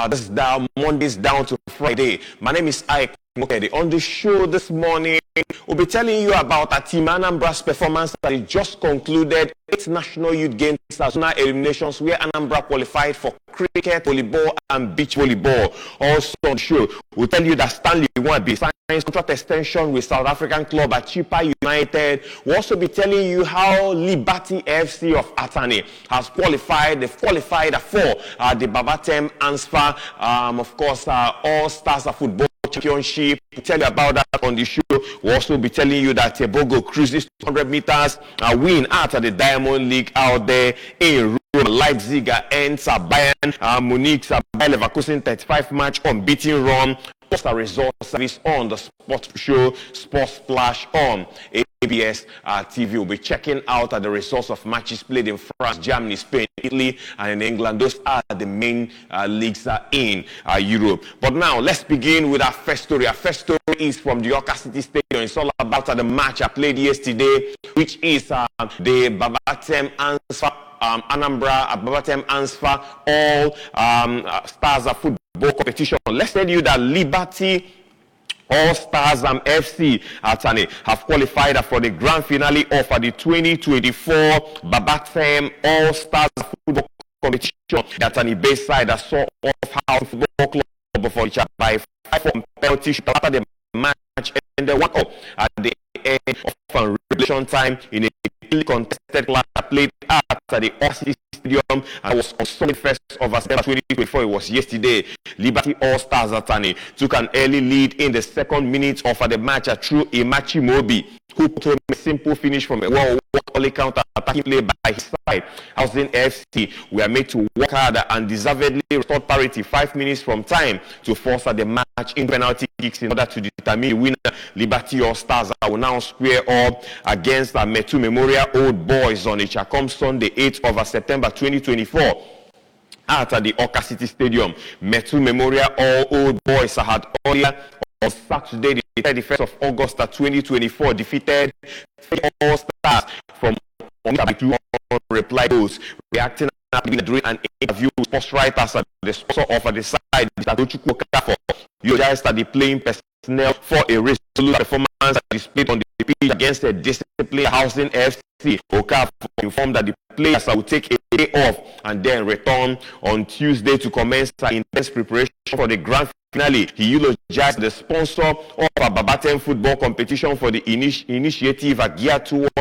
This is Mondays down to Friday. My name is Ike Mokedi. On the show this morning, we'll be telling you about a Team Anambra's performance that is just concluded 8 National Youth Games national eliminations where Anambra qualified for cricket, volleyball, and beach volleyball. Also on the show, we'll tell you that Stanley Nwabi signed contract extension with South African club Chippa United. We'll also be telling you how Liberty FC of Atani has qualified. They've qualified for the Babatem Ansfa, of course, All Stars Football Championship. We'll tell you about that on the show. We'll also be telling you that Tebogo cruises 200 meters win out at the Diamond League out there in Rome. Leipzig ends Bayern Munich Bayer Leverkusen 35 match unbeaten run. Post a result service on the sports show Sports Flash on ABS TV. We'll be checking out the results of matches played in France, Germany, Spain, Italy, and in England. Those are the main leagues in Europe. But now, let's begin with our first story. Our first story is from the Awka City Stadium. It's all about the match I played yesterday, which is the Babatem Ansfa Anambra Babatem Ansfa All Stars Football Competition. Let's tell you that Liberty All Stars FC Atani have qualified for the grand finale of the 2024 Babatem All Stars Football Competition. The Atani Bayside saw off House Football Club for each other by 5 on penalty shoot after the match and the 1-up at the end of regulation time in a contested class played at the Awka City Stadium and was on Sunday 1st of September 2024. It was yesterday. Liberty All Stars Atani took an early lead in the second minute of the match through Imachi Mobi, who put a simple finish from a well-worked counter-attacking play by his side. Housing FC were made to work harder and deservedly restored parity 5 minutes from time to force the match in penalty kicks in order to determine the winner. Liberty All Stars will now square up against Metu Memorial Old Boys on come Sunday 8th of September 2024. At the Awka City Stadium. Metu Memorial Old Boys had earlier on Saturday, the 31st of August 2024, defeated All Stars from reply goals. Reacting during an interview with sports writers at the sponsor of the side, you guys are the playing personnel for a resolute performance displayed on the pitch against a disciplined Housing FC. Okafor informed that the players will take a day off and then return on Tuesday to commence intense preparation for the grand finale. He eulogized the sponsor of a Babatem football competition for the initiative geared towards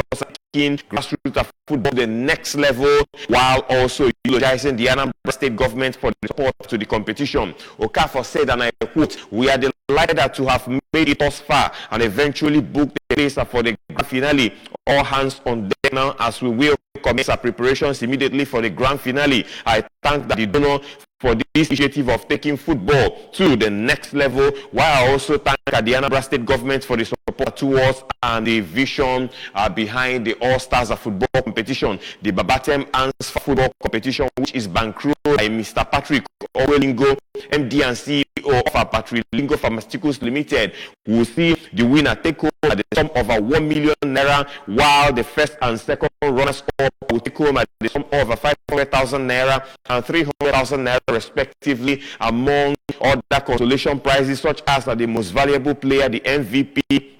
taking grassroots football to the next level, while also eulogizing the Anambra State government for the support to the competition. Okafor said, and I quote, "We are delighted to have made it thus far and eventually booked the place for the grand finale. All hands on deck now as we will commence our preparations immediately for the grand finale. I thank the donor for this initiative of taking football to the next level, while I also thank the Anambra State government for the support towards and the vision behind the All Stars Football Competition. The Babatem Ansfa Football Competition, which is bankrolled by Mr. Patrick Owelingo, MD and CEO of Patrick Lingo Pharmaceuticals Limited, will see the winner take home at the sum of 1 million naira, while the first and second runners-up will take home at the sum of 500,000 naira and 300,000 naira respectively, among other consolation prizes such as the most valuable player, the MVP,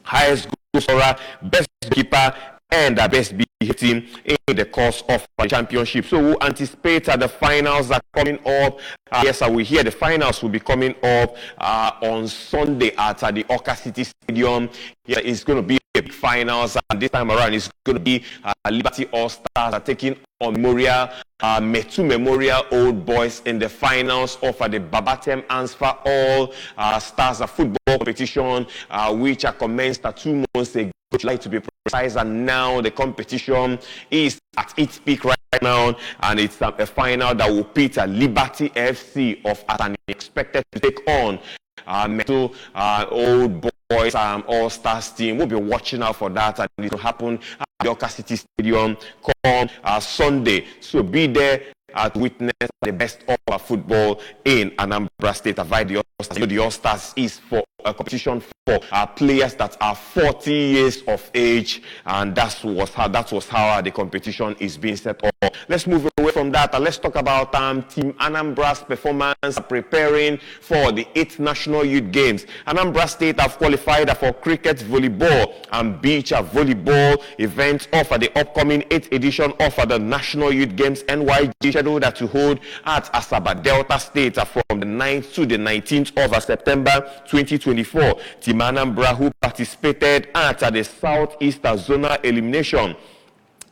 highest goal scorer, best keeper, and the best behaved team in the course of the championship. So we anticipate the finals are coming up. Yes, we hear the finals will be coming up on Sunday at the Awka City Stadium. Yeah, it's going to be a big finals, and this time around it's going to be Liberty All Stars taking on Metu Memorial Old Boys in the finals of the Babatem Ansfa All Stars Football Competition, which commenced 2 months ago, July to be precise, and now the competition is at its peak right now, and it's a final that will pit Liberty FC of Atani, expected to take on Metu Old Boys All Stars team. We'll be watching out for that, and it will happen at the Awka City Stadium come Sunday. So be there to witness the best of football in Anambra State. The All Stars is for competition for players that are 40 years of age, and that was how the competition is being set up. Let's move away from that and let's talk about Team Anambra's performance preparing for the 8th National Youth Games. Anambra State have qualified for cricket, volleyball, and beach volleyball events of the upcoming 8th edition of the National Youth Games NYG, scheduled to hold at Asaba, Delta State from the 9th to the 19th of September 2024. Team Anambra, who participated at the Southeast Zonal Elimination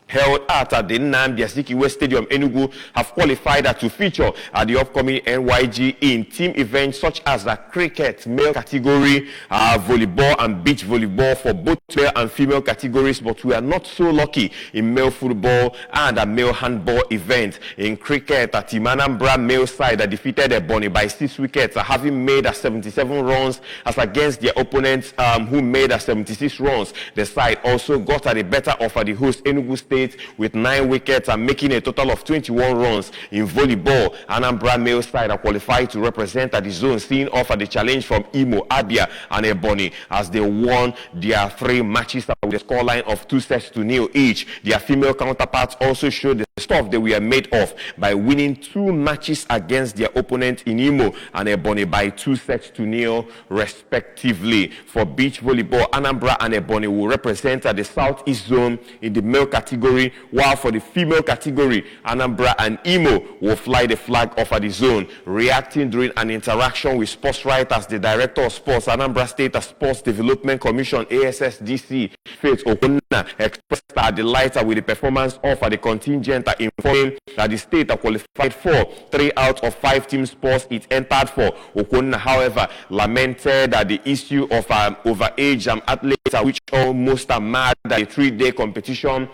held at the Nnamdi Azikiwe Stadium, Enugu, have qualified to feature at the upcoming NYG in team events such as the cricket male category, volleyball and beach volleyball for both male and female categories, but we are not so lucky in male football and a male handball event. In cricket, Team Anambra male side defeated Ebonyi by 6 wickets, having made 77 runs as against their opponents who made 76 runs. The side also got the better of the host Enugu State with 9 wickets and making a total of 21 runs. In volleyball, Anambra male side are qualified to represent the zone, seeing off the challenge from Imo, Abia, and Ebonyi as they won their 3 matches with a scoreline of 2-0 each. Their female counterparts also showed the stuff they were made of by winning 2 matches against their opponent in Imo and Ebonyi by 2-0 respectively. For beach volleyball, Anambra and Ebonyi will represent the Southeast Zone in the male category, while for the female category, Anambra and Imo will fly the flag of the zone. Reacting during an interaction with sports writers, the Director of Sports, Anambra State Sports Development Commission, ASSDC, Faith Okonna, expressed her delight with the performance of the contingent, informing that the state qualified for 3 out of 5 team sports it entered for. Okonna, however, lamented that the issue of overage athletes, which almost marred the 3-day competition,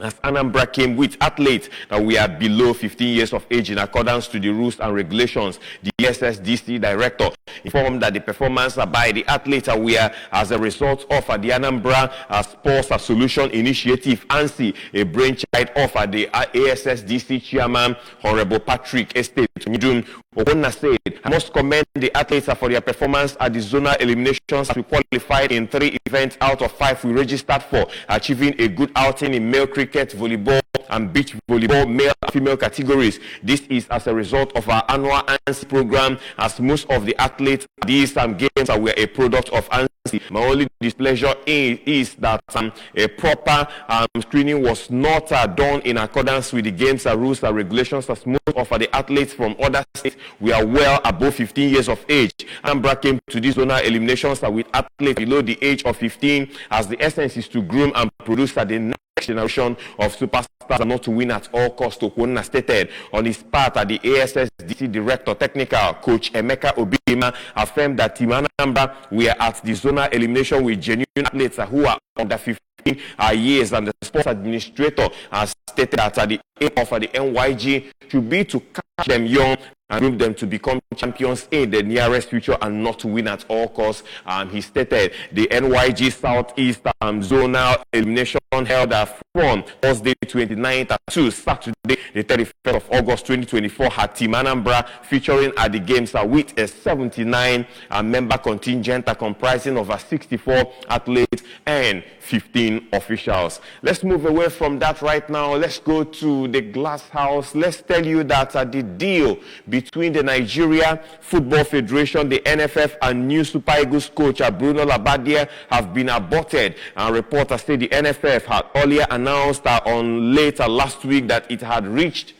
as Anambra came with athletes that we are below 15 years of age in accordance to the rules and regulations. The SSDC director informed that the performance by the athletes were as a result of the Anambra Sports Solution Initiative, ANSI, a brainchild of the ASSDC chairman, Honorable Patrick Estate. Okonna said, I must commend the athletes for their performance at the zonal eliminations. We qualified in 3 events out of 5 we registered for, achieving a good outing in male cricket, volleyball, and beach volleyball male and female categories. This is as a result of our annual ANSI program, as most of the athletes at these games were a product of ANSI. My only displeasure is that a proper screening was not done in accordance with the games rules and regulations, as most of the athletes from other states were well above 15 years of age. Anambra came to these zonal eliminations with athletes below the age of 15, as the essence is to groom and produce the next generation of superstars and not to win at all costs. Okonna stated. On his part, the ASSDC Director Technical, Coach Emeka Obima, affirmed that Team Anambra were at the zonal elimination with genuine athletes who are under 15 years, and the sports administrator has stated that the aim of the NYG should be to catch them young and groom them to become champions in the nearest future and not to win at all costs. He stated the NYG Southeast Zonal Elimination held from Thursday 29th to Saturday the 31st of August 2024 had Team Anambra featuring at the games with a 79 member contingent comprising of 64 athletes and 15 officials. Let's move away from that right now. Let's go to the glass house. Let's tell you that the deal between the Nigeria Football Federation, the NFF, and new Super Eagles coach Bruno Labbadia have been aborted. And reporters say the NFF had earlier announced on later last week that it had reached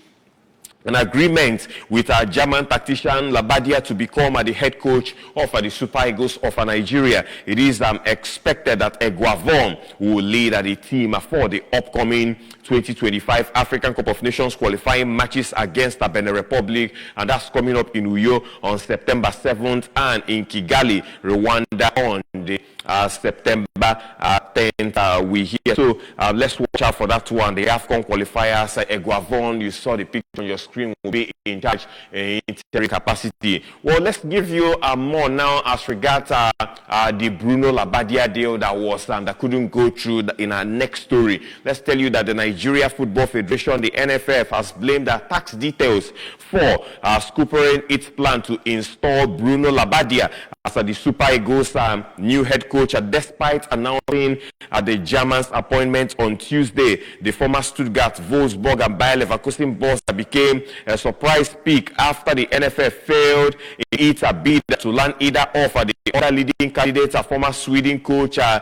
an agreement with a German tactician Labbadia to become the head coach of the Super Eagles of Nigeria. It is expected that Eguavoen will lead the team for the upcoming 2025 African Cup of Nations qualifying matches against the Benin Republic, and that's coming up in Uyo on September 7th and in Kigali, Rwanda on the September 10th. We hear. So let's watch out for that one. The AFCON qualifiers, Eguavoen, you saw the picture on your screen. Cream will be in charge in interim capacity. Well, let's give you more now as regards the Bruno Labbadia deal that couldn't go through in our next story. Let's tell you that the Nigeria Football Federation, the NFF, has blamed the tax details for scoopering its plan to install Bruno Labbadia as the Super Eagles' new head coach. Despite announcing the German's appointment on Tuesday, the former Stuttgart, Wolfsburg, and Bayer Leverkusen boss became a surprise pick after the NFF failed in its bid to land either off the other leading candidates, former Sweden coach Jan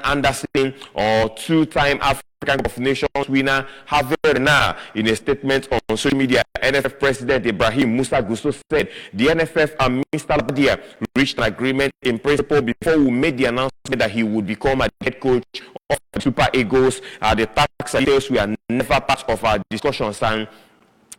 Andersson or two-time African Cup of Nations winner Hervé Renard. In a statement on social media, NFF President Ibrahim Musa Gusso said the NFF and Mr. Labbadia reached an agreement in principle before we made the announcement that he would become a head coach of the Super Eagles. The tax details were never part of our discussions, and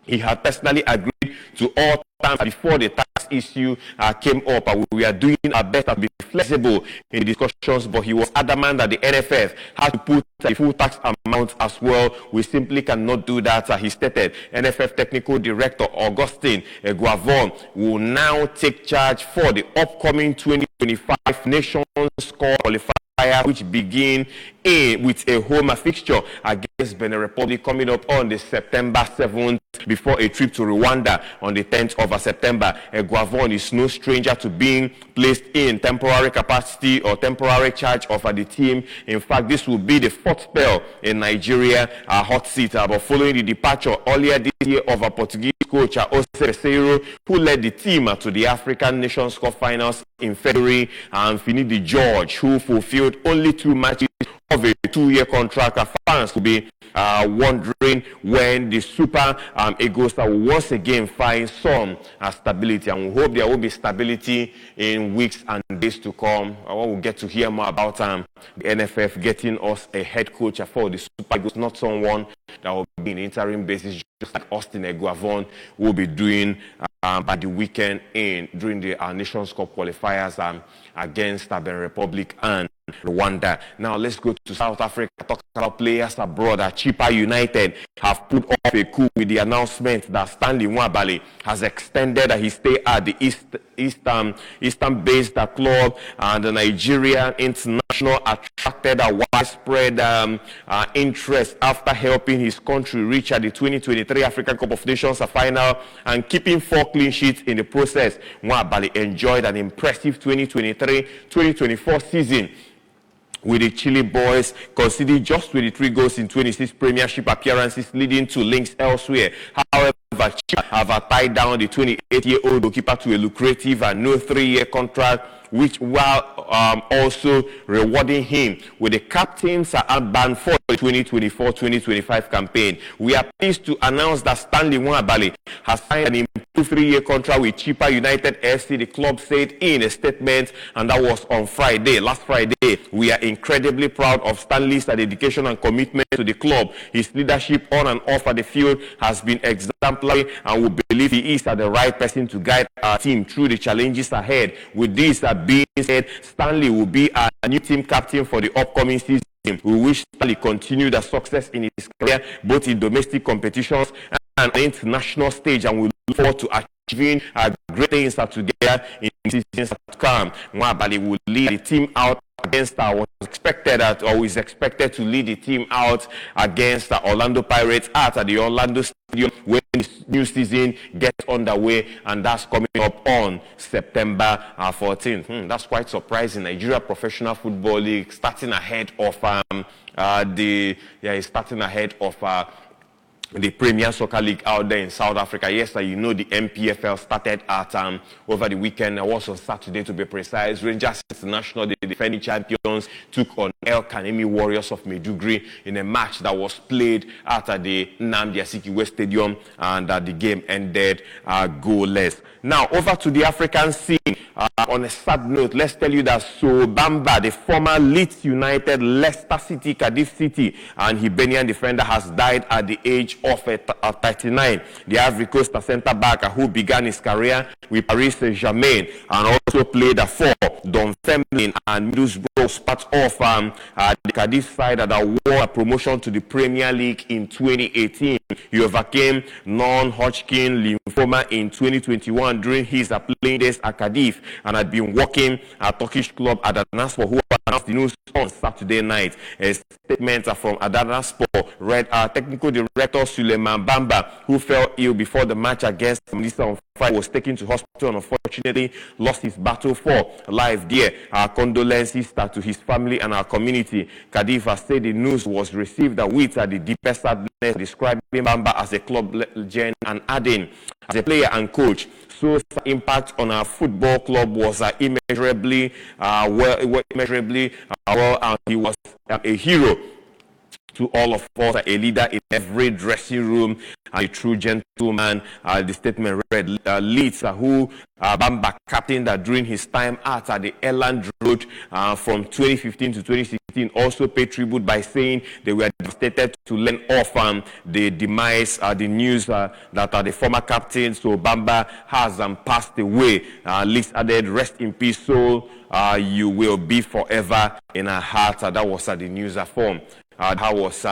he had personally agreed to all terms before the tax issue came up. We are doing our best to be flexible in the discussions, but he was adamant that the NFF had to put the full tax amount as well. We simply cannot do that, he stated. NFF Technical Director Augustin Guavon will now take charge for the upcoming 2025 Nations Cup qualifier, which begin with a home fixture against Benin Republic coming up on the September 7th before a trip to Rwanda on the 10th of September. Guavon is no stranger to being placed in temporary capacity or temporary charge of the team. In fact, this will be the fourth spell in Nigeria hot seat, but following the departure earlier this year of a Portuguese coach Jose Peseiro, who led the team to the African Nations Cup finals in February, and Finidi George, who fulfilled only 2 matches of a 2-year contract. Fans will be wondering when the Super Eagles will once again find some stability, and we hope there will be stability in weeks and days to come. We'll get to hear more about the NFF getting us a head coach for the Super Eagles, not someone that will be in interim basis, just like Austin Guavon will be doing by the weekend during the Nations Cup qualifiers against Benin Republic and Rwanda. Now let's go to South Africa. Talk about players abroad. Chippa United have put off a coup with the announcement that Stanley Nwabali has extended his stay at the Eastern-based club, and the Nigerian international attracted a widespread interest after helping his country reach the 2023 African Cup of Nations final and keeping 4 clean sheets in the process. Nwabali enjoyed an impressive 2023-2024 season with the Chile boys, conceding just 23 goals in 26 Premiership appearances, leading to links elsewhere. However, Chile have tied down the 28-year-old goalkeeper to a lucrative and no 3-year contract, which while also rewarding him with the captain's armband for the 2024-2025 campaign. We are pleased to announce that Stanley Nwabali has signed an improved 3-year contract with Chippa United FC, the club said in a statement, and that was on Friday, last Friday. We are incredibly proud of Stanley's dedication and commitment to the club. His leadership on and off the field has been exemplary, and we believe he is the right person to guide our team through the challenges ahead. With this being said, Stanley will be a new team captain for the upcoming season. We wish Stanley continue the success in his career, both in domestic competitions and international stage, and we look forward to achieving great things together in seasons to come. Nwabali will lead the team out against is expected to lead the team out against the Orlando Pirates at the Orlando Stadium when the new season gets underway, and that's coming up on September 14th. That's quite surprising. Nigeria Professional Football League starting ahead of the Premier Soccer League out there in South Africa. Yes, you know the MPFL started at over the weekend. It was on Saturday to be precise. Rangers International, the defending champions, took on El Kanemi Warriors of Maiduguri in a match that was played at the Nnamdi Azikiwe Stadium, and the game ended goalless. Now over to the African scene. On a sad note, let's tell you that So Bamba, the former Leeds United, Leicester City, Cardiff City, and Hibernian defender, has died at the age of 39. The Ivory Coast centre-back who began his career with Paris Saint-Germain and also played for Dunfermline and Middlesbrough, was part of the Cardiff side that won a promotion to the Premier League in 2018. He overcame non-Hodgkin lymphoma in 2021 during his playing days at Cardiff and had been working at Turkish club Adanaspor, who announced the news on Saturday night. A statement from Adanaspor read technical director Suleiman Bamba, who fell ill before the match against Minister on Friday, was taken to hospital and unfortunately lost his battle for life there. Our condolences to his family and our community. Cardiff has said the news was received with the deepest sadness, describing Bamba as a club legend and adding, as a player and coach, so impact on our football club was immeasurably well. He was a hero to all of us, a leader in every dressing room, a true gentleman. The statement read, Leeds, who Bamba captained during his time at the Elland Road from 2015 to 2016, also paid tribute by saying they were devastated to learn of the demise, the news that the former captain, So Bamba, has passed away. Leeds added, rest in peace, soul, you will be forever in our hearts. That was the news form. That was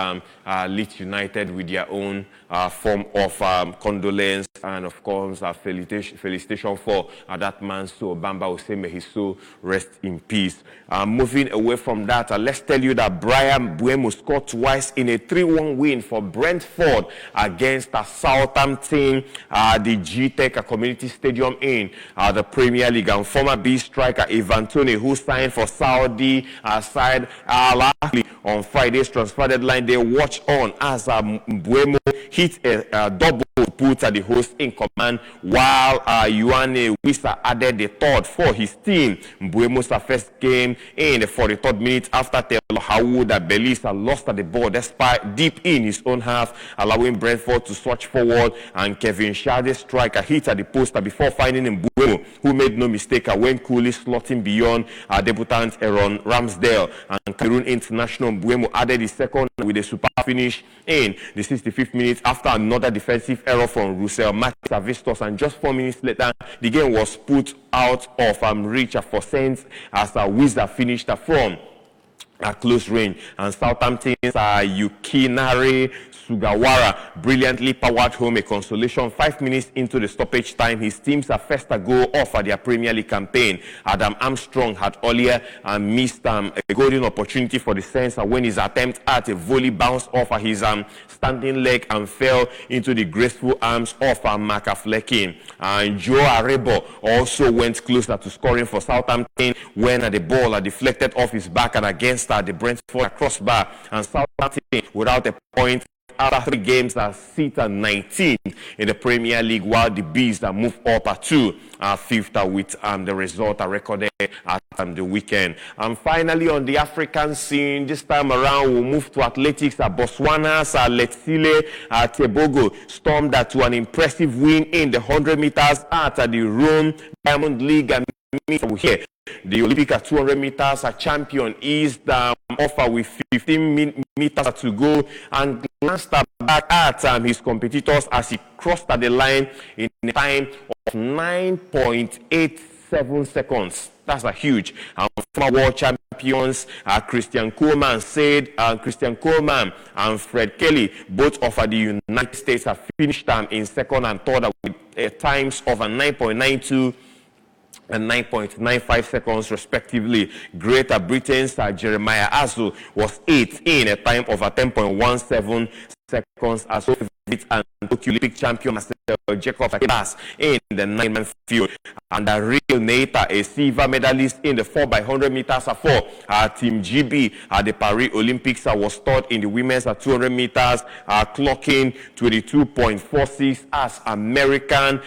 Leeds United with their own form of condolence and, of course, felicitation for that man, So Bamba Hussein. May his soul rest in peace. Moving away from that, let's tell you that Bryan Mbeumo scored twice in a 3-1 win for Brentford against Southampton, the G-Tech Community Stadium in the Premier League. And former B striker Ivan Toney, who signed for Saudi side Al Ahly on Friday's transfer deadline, they watch on as Mbeumo hit a double, put the host in command, while Ioane Wissa added the third for his team. Mbeumo's first game in the 43rd minute after Taylor Hawuda Belisa lost the ball despite deep in his own half, allowing Brentford to switch forward, and Kevin Shade's striker hit at the poster before finding Mbeumo, who made no mistake when coolly slotting beyond debutant Aaron Ramsdale. And Cameroon international Mbeumo added his second with a super finish in the 65th minute after another defensive error from Russell Matisavastos, and just 4 minutes later the game was put out of reach for Saints as Wizard finished from close range. And Southampton's Yukinari Sugawara brilliantly powered home a consolation 5 minutes into the stoppage time. His team's first goal of their Premier League campaign. Adam Armstrong had earlier missed a golden opportunity for the Saints when his attempt at a volley bounced off his standing leg and fell into the graceful arms of Makaflekin. And Joe Arebo also went closer to scoring for Southampton when the ball deflected off his back and against the Brentford crossbar, and Southampton without a point after 3 games sit at 19 in the Premier League, while the Bees move up to 5th with the result recorded at the weekend. And finally, on the African scene, this time around we'll move to athletics. Botswana's Letsile Tebogo stormed to an impressive win in the 100 meters at the Rome Diamond League. And here, the Olympic 200 meters champion is the offer with 15 meters to go and glanced back at his competitors as he crossed the line in a time of 9.87 seconds. That's a huge. Former world champions Christian Coleman and Fred Kelly, both of the United States, have finished in second and third with times of 9.92 and 9.95 seconds respectively. Greater Britain's Jeremiah Azu was 8th in a time of 10.17 seconds as well and Tokyo Olympic champion Marcel Jacob Akebas in the 9-man field. And the real Neita, a silver medalist in the 4x100 meters for Team GB at the Paris Olympics, was third in the women's 200 meters, clocking 22.46 as American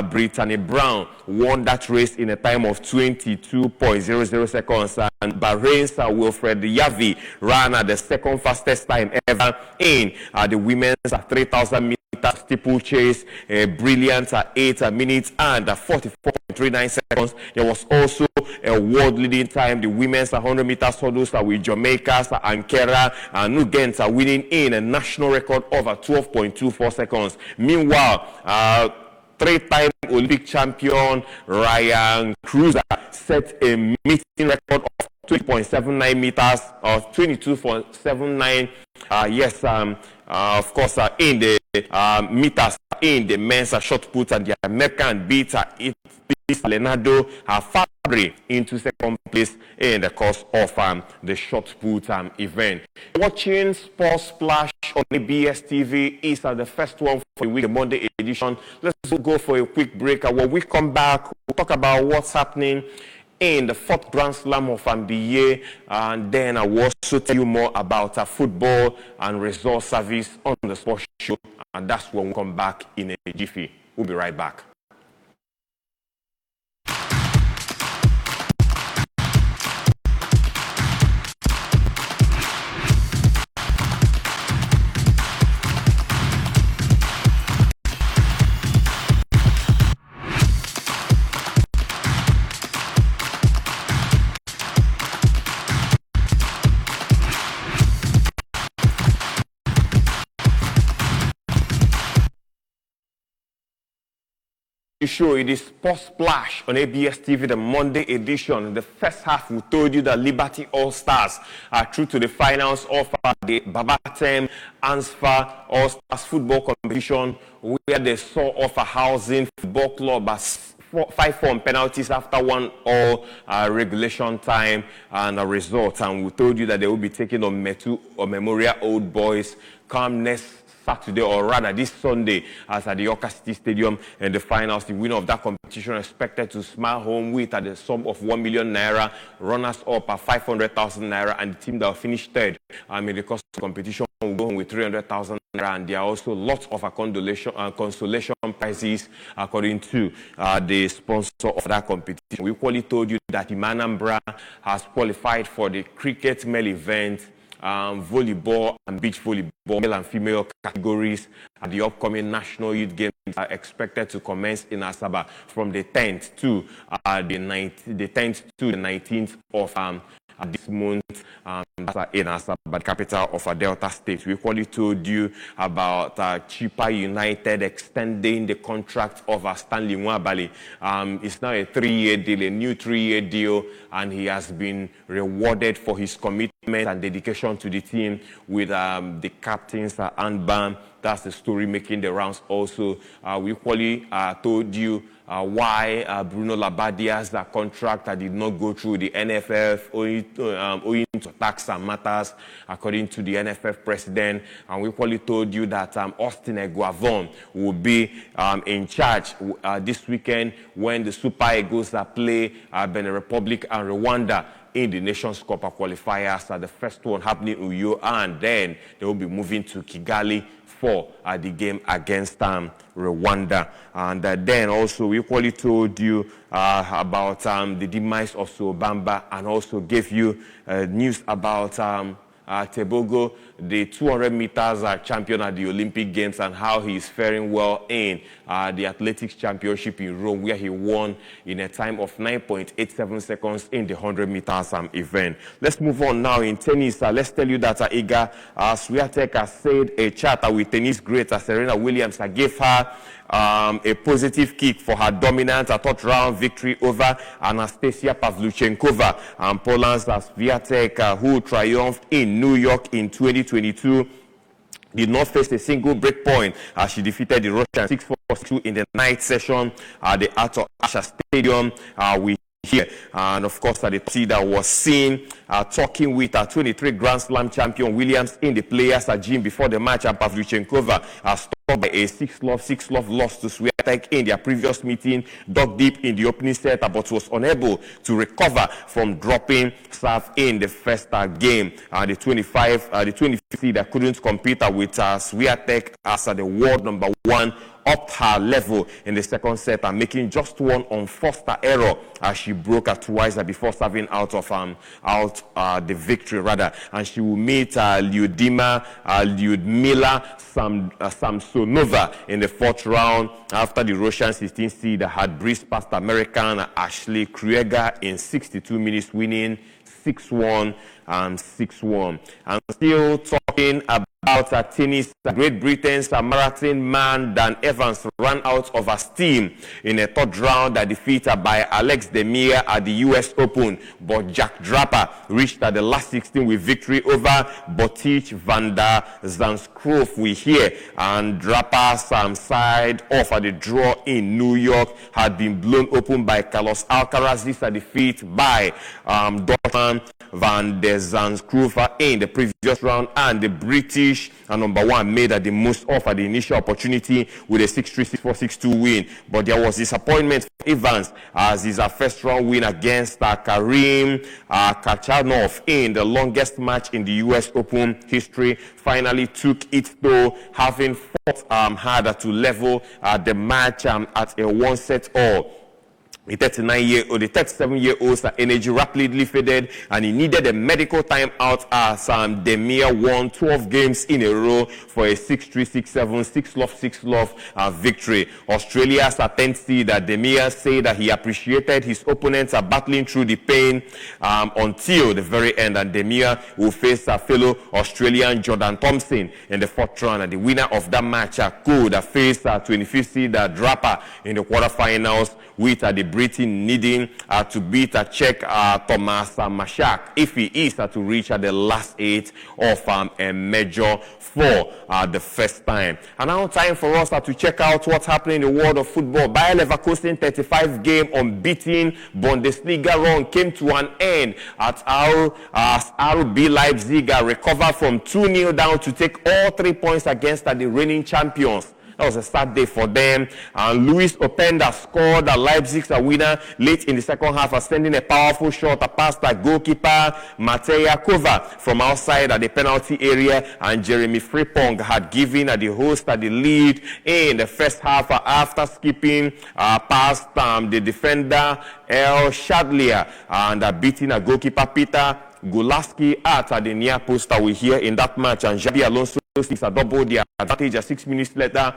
Brittany Brown won that race in a time of 22.00 seconds. And Bahrain's Wilfred Yavi ran the second fastest time ever in the women's 3,000 meters steeplechase, brilliant at 8 minutes and 44.39 seconds. There was also a world-leading time. The women's 100 meters hurdles with Jamaica's Ankara and Nugent are winning in a national record of 12.24 seconds. Meanwhile, three-time Olympic champion Ryan Cruiser set a meeting record of 20.79 meters or 22.79. Of course, in the meters in the men's shot put, and the American beater Leonardo Fabry into second place in the course of the shot put event. Watching Sports Splash on ABS TV is the first one for the week, the Monday edition. Let's go for a quick break. When we come back, we'll talk about what's happening in the 4th Grand Slam of NBA, and then I will also tell you more about football and resort service on the sports show, and that's when we come back in a jiffy. We'll be right back. Show it is Sports Splash on ABS TV, the Monday edition. In the first half, we told you that Liberty All-Stars are through to the finals of the Babatem Ansfa All-Stars football competition, where they saw off a Housing Football Club as 5-4 penalties after 1 all regulation time and a result. And we told you that they will be taking on Metu or Memorial Old Boys Calmness Saturday, or rather this Sunday, as at the Yorker City Stadium in the finals. The winner of that competition expected to smile home with the sum of 1 million naira, runners up at 500,000 naira, and the team that will finish third in the course of the competition will go home with 300,000 naira. And there are also lots of consolation prizes according to the sponsor of that competition. We equally told you that Imanambra has qualified for the cricket male event, volleyball and beach volleyball, male and female categories at the upcoming National Youth Games are expected to commence in Asaba from the 10th to the 19th of this month in Asaba, the capital of Delta State. We equally told you about Chippa United extending the contract of Stanley Nwabali. It's now a 3-year deal, a new 3-year deal, and he has been rewarded for his commitment and dedication to the team with the captain's armband. That's the story making the rounds also. We equally told you why Bruno Labadia's contract did not go through the NFF owing to tax and matters, according to the NFF president. And we equally told you that Austin Eguavon will be in charge this weekend when the Super Eagles play Benin Republic and Rwanda in the Nations Cup qualifiers. The first one happening in Uyo, and then they will be moving to Kigali for the game against Rwanda. And then also we equally told you about the demise of Sobamba, and also gave you news about Tebogo, the 200 meters champion at the Olympic Games, and how he is faring well in the athletics championship in Rome, where he won in a time of 9.87 seconds in the 100 meters event. Let's move on now in tennis. Let's tell you that Iga Swiatek has said a chat with tennis great Serena Williams gave her a positive kick for her dominant third round victory over Anastasia Pavlyuchenkova, and Poland's Swiatek, who triumphed in New York in 2022, did not face a single break point as she defeated the Russian 6-4-2 in the night session at the Arthur Ashe Stadium. Here, and of course, the that was seen talking with 23 Grand Slam champion Williams in the players' gym before the match, and Pavlyuchenkova stopped by a 6-love loss to Swiatek in their previous meeting, dug deep in the opening set, but was unable to recover from dropping serve in the first game. The 25 seed that couldn't compete with Swiatek as the world number 1 upped her level in the second set and making just one unforced error as she broke her twice before serving out the victory rather. And she will meet Lyudmila Samsonova in the fourth round after the Russian 16 seed had breezed past American Ashley Krieger in 62 minutes, winning 6-1 and 6-1. And still talking about tennis, Great Britain's marathon man Dan Evans ran out of steam in a third round defeated by Alex Demir at the US Open, but Jack Draper reached at the last 16 with victory over Botic van der Zandschulp. We hear, and Draper's side off at the draw in New York had been blown open by Carlos Alcaraz. This defeat by Dortmund van der Zandschulp in the previous round, and the British number one made the most of the initial opportunity with a 6-3, 6-4, 6-2 win. But there was disappointment for Evans as his first round win against Karim Khachanov in the longest match in the US Open history finally took it, though having fought harder to level the match at a one-set all. The 37-year-old's energy rapidly faded, and he needed a medical timeout as Demir won 12 games in a row for a 6-3, 6-7, 6-love victory. Australia's 10th seed Demir said that he appreciated his opponents battling through the pain until the very end, and Demir will face fellow Australian Jordan Thompson in the fourth round. And the winner of that match could face 25th seed Draper in the quarterfinals, with the Britain needing to beat Czech Thomas Mashak if he is to reach the last 8 of a major for the first time. And now time for us to check out what's happening in the world of football. Bayer Leverkusen 35-game unbeaten Bundesliga run came to an end as RB Leipzig recovered from 2-0 down to take all 3 points against the reigning champions. That was a sad day for them. And Luis Openda scored the Leipzig's winner late in the second half, sending a powerful shot past the goalkeeper Mateja Kova from outside the penalty area. And Jeremy Frimpong had given the host the lead in the first half after skipping past the defender El Shadlia and beating a goalkeeper Peter Gulaski at the near post we hear in that match. And Xabi Alonso seeks a double the advantage 6 minutes later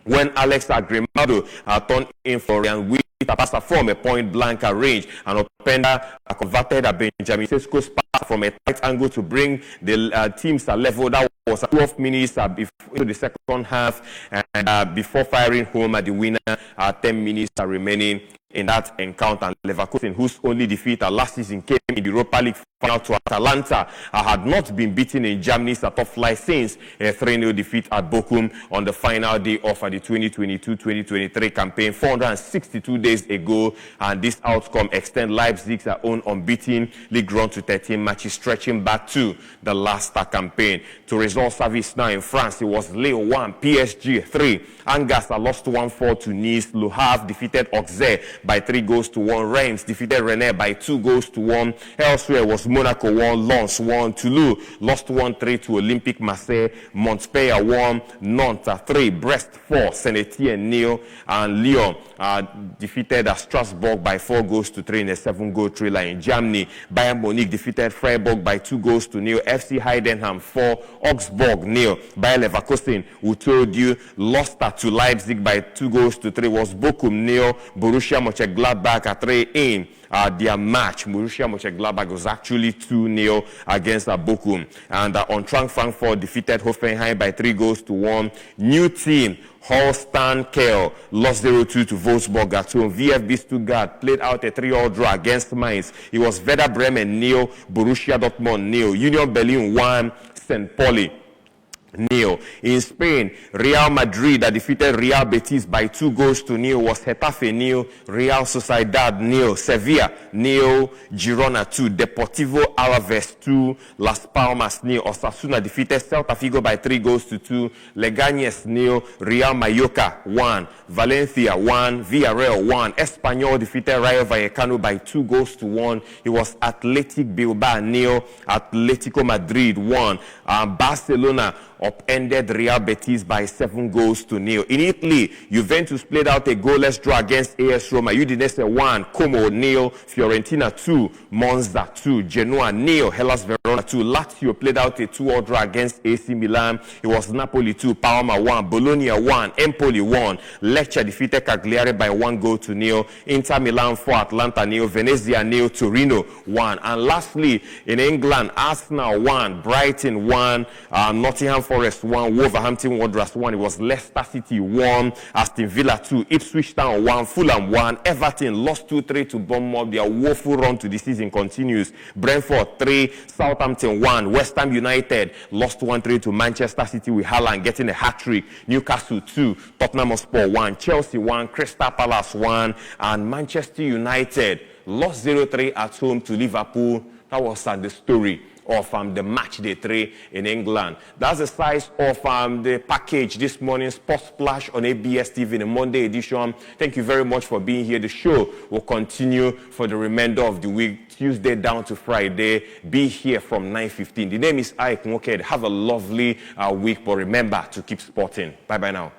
when Alex Grimaldo turned in for Ryan with a pass from a point-blank range, and Openda converted Benjamin Sesko's pass from a tight angle to bring the teams level. That was 12 minutes into the second half, and before firing home at the winner, 10 minutes remaining in that encounter. And Leverkusen, whose only defeat last season came in the Europa League final to Atalanta, had not been beaten in Germany's top flight since a 3-0 defeat at Bochum on the final day of the 2022-2023 campaign 462 days ago. And this outcome extends Leipzig's own unbeaten league run to 13 matches, stretching back to the last campaign. To result service now in France, it was Lille 1, PSG 3. Angers lost 1-4 to Nice. Le Havre defeated Auxerre by 3-1. Reims defeated Rennes by 2-1. Elsewhere was Monaco 1, Lens 1. Toulouse lost 1-3 to Olympique Marseille. Montpellier 1, Nantes 3, Brest 4, Saint-Etienne 0, and Lyon defeated Strasbourg by 4-3 in a 7-goal thriller in Germany. Bayern Munich defeated Freiburg by 2-0. FC Heidenheim 4, Augsburg 0. Bayer Leverkusen, who told you, lost to Leipzig by 2-3, was Bochum 0. Borussia Mönchengladbach 3 in their match. Borussia Mönchengladbach was actually 2-0 against Bochum. And Eintracht Frankfurt defeated Hoffenheim by 3-1. New team Holstein Kiel lost 0-2 to Wolfsburg at home. VfB Stuttgart played out a 3-all draw against Mainz. It was Werder Bremen 0, Borussia Dortmund 0, Union Berlin 1, St. Pauli 0. In Spain, Real Madrid defeated Real Betis by 2-0 was Getafe 0, Real Sociedad 0, Sevilla 0, Girona 2, Deportivo Alaves 2, Las Palmas 0. Osasuna defeated Celta Vigo by 3-2, Leganés 0, Real Mallorca 1, Valencia 1, Villarreal 1. Espanyol defeated Rayo Vallecano by 2-1. It was Athletic Bilbao 0, Atletico Madrid 1, Barcelona upended Real Betis by 7-0. In Italy, Juventus played out a goalless draw against AS Roma. Udinese 1, Como 0, Fiorentina 2, Monza 2, Genoa 0, Hellas Verona 2. Lazio played out a 2-2 draw against AC Milan. It was Napoli 2, Parma 1, Bologna 1, Empoli 1. Lecce defeated Cagliari by 1-0. Inter Milan 4, Atlanta 0, Venezia 0, Torino 1. And lastly, in England, Arsenal 1, Brighton 1, Nottingham Forest 1, Wolverhampton Wanderers 1. It was Leicester City 1, Aston Villa 2, Ipswich Town 1, Fulham 1. Everton lost 2-3 to Bournemouth. Their woeful run to the season continues. Brentford 3, Southampton 1. West Ham United lost 1-3 to Manchester City with Haaland getting a hat-trick. Newcastle 2, Tottenham Hotspur 1, Chelsea 1, Crystal Palace 1, and Manchester United lost 0-3 at home to Liverpool. That was the story of the match day 3 in England. That's the size of the package this morning. Sports Splash on ABS TV in the Monday edition. Thank you very much for being here. The show will continue for the remainder of the week, Tuesday down to Friday. Be here from 9:15. The name is Ike Nwoked. Have a lovely week, but remember to keep sporting. Bye-bye now.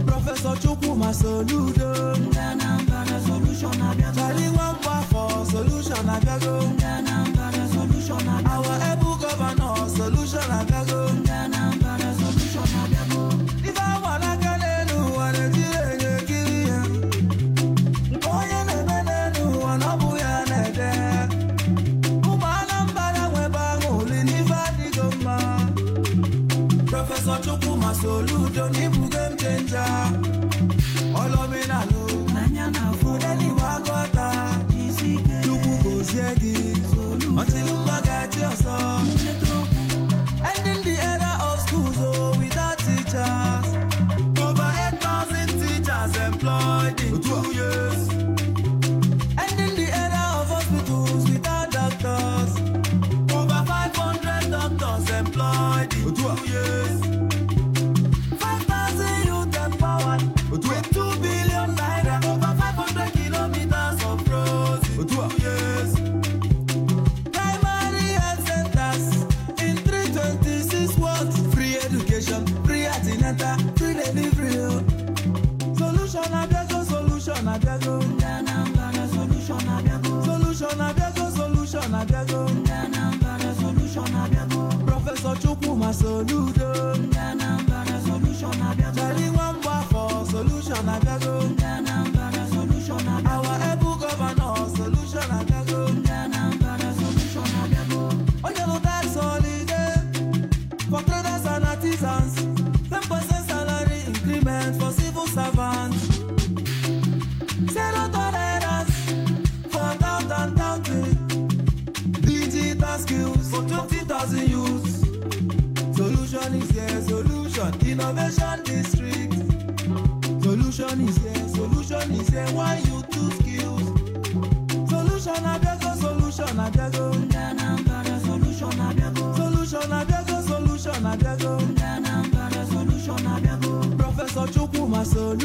Professor Chukuma Soludo, Charlie Wamba for solution Agago, our able governor solution Agago, if I wanna get a new one, Professor Chukuma Soludo, Nibugem Danger. Olominalo, Nanyana, Fudeli Wagota, Lubu Ziegi, Matilumba Gatioso, ending the era of schools without teachers. Over 8,000 teachers employed in 2 years. Ending the era of hospitals without doctors. Over 500 doctors employed in 2 years. 5,000 youth empowered with 2 billion naira. Over 500 kilometers of roads in 2 years. Primary health centers in 326 wards. Free education, free antenatal, free delivery. Solution Abego, solution Abego. Solution Abego, solution Abego, solution Abego. Solution Abego. Professor Chukuma Soludo. Charlie Wamba for solution Abego. Our able governor solution Abego. Onyelo tax holiday for traders and artisans. 10% salary increment for civil servants. Zero tolerance for doubt and doubting. Digital skills for 20,000 youths. Solution is here, solution. Innovation district. Solution is here. Why you 2 skills? Solution Abego, solution Abego. Solution Abego, solution Abego, solution Abego. Professor Chukuma Soludo.